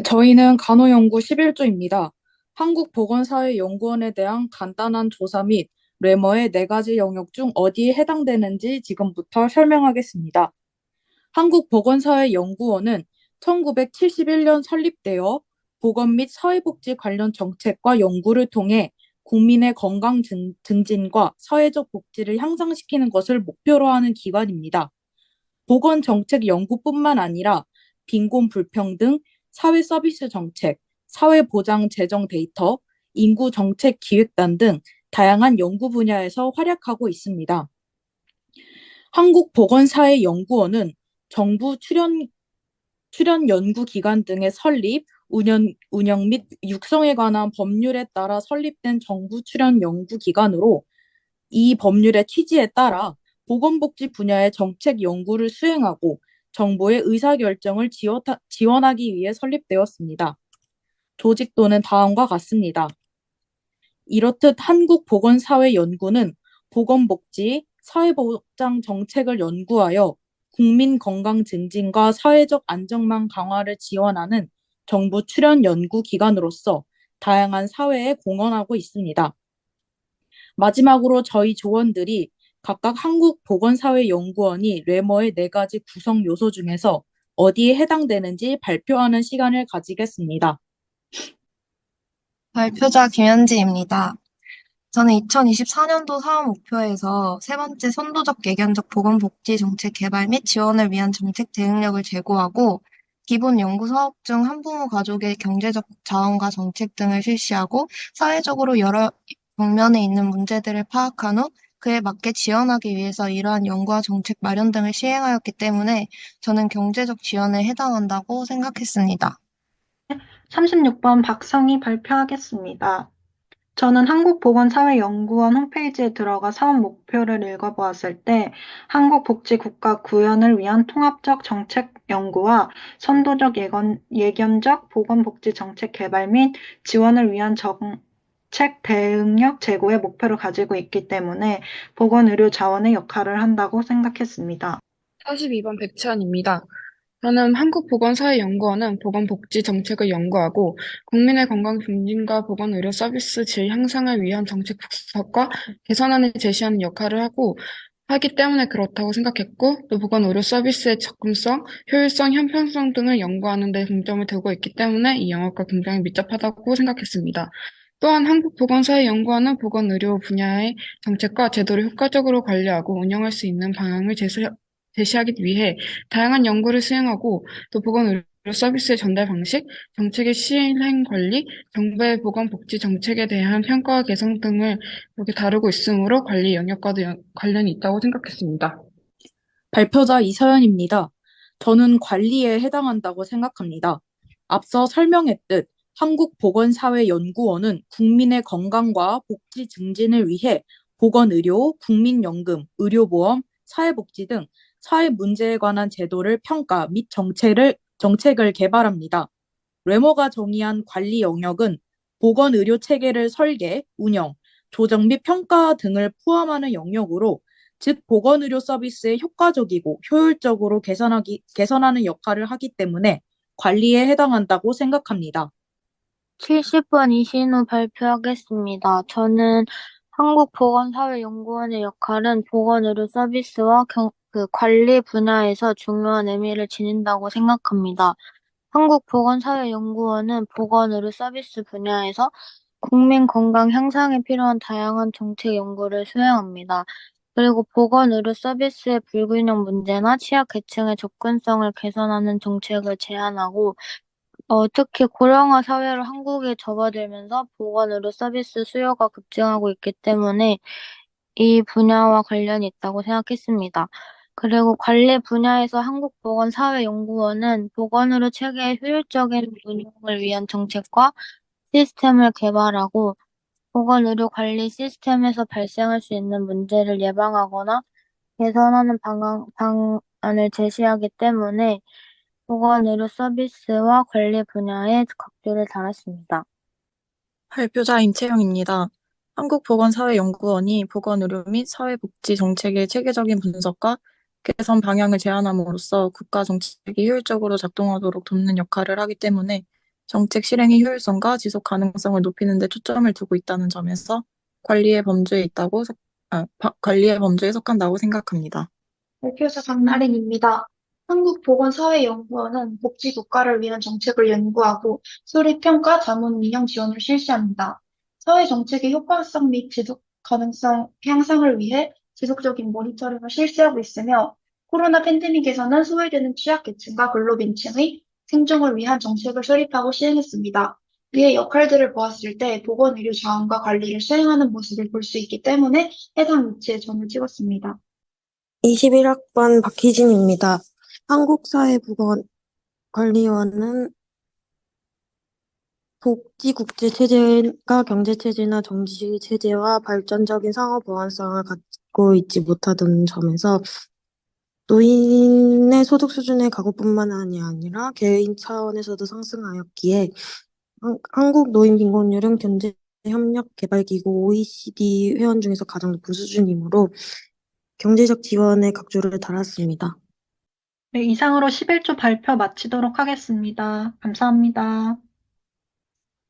저희는 간호연구 11조입니다. 한국보건사회연구원에 대한 간단한 조사 및 뇌머의 네 가지 영역 중 어디에 해당되는지 지금부터 설명하겠습니다. 한국보건사회연구원은 1971년 설립되어 보건 및 사회복지 관련 정책과 연구를 통해 국민의 건강 증진과 사회적 복지를 향상시키는 것을 목표로 하는 기관입니다. 보건 정책 연구뿐만 아니라 빈곤 불평등, 사회 서비스 정책, 사회 보장 재정 데이터, 인구 정책 기획단 등 다양한 연구 분야에서 활약하고 있습니다. 한국보건사회연구원은 정부 출연 연구기관 등의 설립, 운영 및 육성에 관한 법률에 따라 설립된 정부 출연 연구기관으로 이 법률의 취지에 따라 보건복지 분야의 정책 연구를 수행하고 정부의 의사결정을 지원하기 위해 설립되었습니다. 조직도는 다음과 같습니다. 이렇듯 한국보건사회연구는 보건복지, 사회보장 정책을 연구하여 국민 건강 증진과 사회적 안정망 강화를 지원하는 정부 출연 연구 기관으로서 다양한 사회에 공헌하고 있습니다. 마지막으로 저희 조원들이 각각 한국보건사회연구원이 뇌머의 네 가지 구성 요소 중에서 어디에 해당되는지 발표하는 시간을 가지겠습니다. 발표자 김현지입니다. 저는 2024년도 사업 목표에서 세 번째 선도적 예견적 보건복지 정책 개발 및 지원을 위한 정책 대응력을 제고하고 기본 연구 사업 중 한부모 가족의 경제적 자원과 정책 등을 실시하고 사회적으로 여러 방면에 있는 문제들을 파악한 후 그에 맞게 지원하기 위해서 이러한 연구와 정책 마련 등을 시행하였기 때문에 저는 경제적 지원에 해당한다고 생각했습니다. 36번 박성희 발표하겠습니다. 저는 한국보건사회연구원 홈페이지에 들어가 사업 목표를 읽어보았을 때 한국복지국가 구현을 위한 통합적 정책 연구와 선도적 예견적 보건복지 정책 개발 및 지원을 위한 정책 대응력 제고의 목표를 가지고 있기 때문에 보건의료 자원의 역할을 한다고 생각했습니다. 42번 백채연입니다. 저는 한국보건사회연구원은 보건복지 정책을 연구하고 국민의 건강 증진과 보건의료 서비스 질 향상을 위한 정책 분석과 개선안을 제시하는 역할을 하기 때문에 그렇다고 생각했고, 또 보건의료 서비스의 접근성, 효율성, 형평성 등을 연구하는 데 중점을 두고 있기 때문에 이 영역과 굉장히 밀접하다고 생각했습니다. 또한 한국보건사회연구원은 보건의료 분야의 정책과 제도를 효과적으로 관리하고 운영할 수 있는 방향을 제시하기 위해 다양한 연구를 수행하고 또 보건의료 서비스의 전달 방식, 정책의 시행 관리, 정부의 보건복지 정책에 대한 평가와 개선 등을 이렇게 다루고 있으므로 관리 영역과도 관련이 있다고 생각했습니다. 발표자 이서연입니다. 저는 관리에 해당한다고 생각합니다. 앞서 설명했듯 한국보건사회연구원은 국민의 건강과 복지 증진을 위해 보건의료, 국민연금, 의료보험, 사회복지 등 사회 문제에 관한 제도를 평가 및 정책을 개발합니다. 뇌머가 정의한 관리 영역은 보건의료 체계를 설계, 운영, 조정 및 평가 등을 포함하는 영역으로 즉 보건의료 서비스의 효과적이고 효율적으로 개선하는 역할을 하기 때문에 관리에 해당한다고 생각합니다. 70번 이신우 발표하겠습니다. 저는 한국보건사회연구원의 역할은 보건의료 서비스와 관리 분야에서 중요한 의미를 지닌다고 생각합니다. 한국보건사회연구원은 보건의료 서비스 분야에서 국민 건강 향상에 필요한 다양한 정책 연구를 수행합니다. 그리고 보건의료 서비스의 불균형 문제나 취약계층의 접근성을 개선하는 정책을 제안하고 특히 고령화 사회로 한국이 접어들면서 보건의료 서비스 수요가 급증하고 있기 때문에 이 분야와 관련이 있다고 생각했습니다. 그리고 관리 분야에서 한국보건사회연구원은 보건의료 체계의 효율적인 운영을 위한 정책과 시스템을 개발하고 보건의료 관리 시스템에서 발생할 수 있는 문제를 예방하거나 개선하는 방안을 제시하기 때문에 보건의료 서비스와 관리 분야에 각도를 달았습니다. 발표자 임채영입니다. 한국보건사회연구원이 보건의료 및 사회복지 정책의 체계적인 분석과 개선 방향을 제안함으로써 국가 정책이 효율적으로 작동하도록 돕는 역할을 하기 때문에 정책 실행의 효율성과 지속 가능성을 높이는 데 초점을 두고 있다는 점에서 관리의 범주에 속한다고 생각합니다. 발표자 강나린입니다. 한국보건사회연구원은 복지국가를 위한 정책을 연구하고 수립, 평가, 자문, 운영 지원을 실시합니다. 사회정책의 효과성 및 지속 가능성 향상을 위해 지속적인 모니터링을 실시하고 있으며 코로나 팬데믹에서는 소외되는 취약계층과 근로빈층의 생존을 위한 정책을 수립하고 시행했습니다. 이의 역할들을 보았을 때 보건의료 자원과 관리를 수행하는 모습을 볼 수 있기 때문에 해당 위치에 점을 찍었습니다. 21학번 박희진입니다. 한국사회보건관리원은 복지국제체제가 경제체제나 정치체제와 발전적인 상호 보완성을 갖고 있지 못하던 점에서 노인의 소득 수준의 가구뿐만 아니라 개인 차원에서도 상승하였기에 한국 노인 빈곤율은 경제협력개발기구 OECD 회원 중에서 가장 높은 수준이므로 경제적 지원의 각조를 달았습니다. 네, 이상으로 11조 발표 마치도록 하겠습니다. 감사합니다.